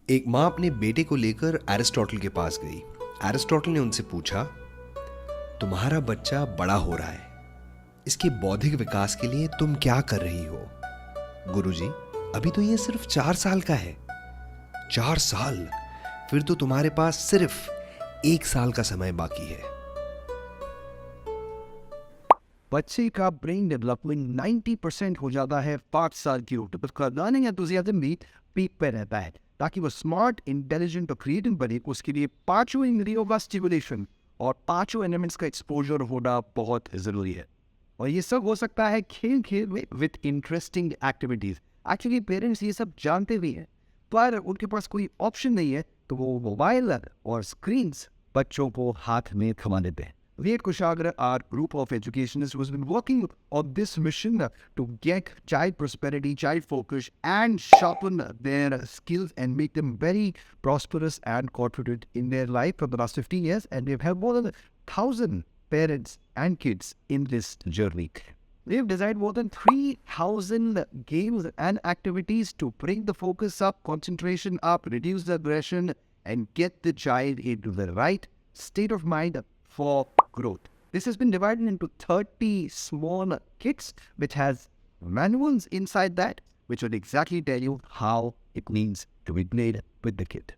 एक माँ अपने बेटे को लेकर एरिस्टोटल के पास गई। एरिस्टोटल ने उनसे पूछा, तुम्हारा बच्चा बड़ा हो रहा है, इसके बौद्धिक विकास के लिए तुम क्या कर रही हो? गुरुजी, अभी तो ये सिर्फ 4 साल का है। 4 साल? फिर तो तुम्हारे पास सिर्फ 1 साल का समय बाकी है। बच्चे का ब्रेन डेवलपमेंट 90% हो जाता है 5 साल की उम्र पर। उसका लर्निंग एंथुसियाज्म भी पीक पे रहता है। ताकि वो स्मार्ट, इंटेलिजेंट और क्रिएटिव बने, उसके लिए पांचों इंद्रियों का स्टिमुलेशन और पांचों एलिमेंट्स का एक्सपोजर होना बहुत जरूरी है। और ये सब हो सकता है खेल खेल में with interesting activities. Actually parents ये सब जानते भी हैं, पर उनके पास कोई ऑप्शन नहीं है, तो वो मोबाइल और स्क्रीन्स बच्चों को हाथ में थमा देते हैं। We at Kushagra, our group of educationists, who's been working on this mission to get child prosperity, child focus, and sharpen their skills and make them very prosperous and confident in their life for the last 15 years. And we've helped more than 1,000 parents and kids in this journey. We've designed more than 3,000 games and activities to bring the focus up, concentration up, reduce the aggression, and get the child into the right state of mind for growth. This has been divided into 30 small kits, which has manuals inside that, which will exactly tell you how it needs to be played with the kid.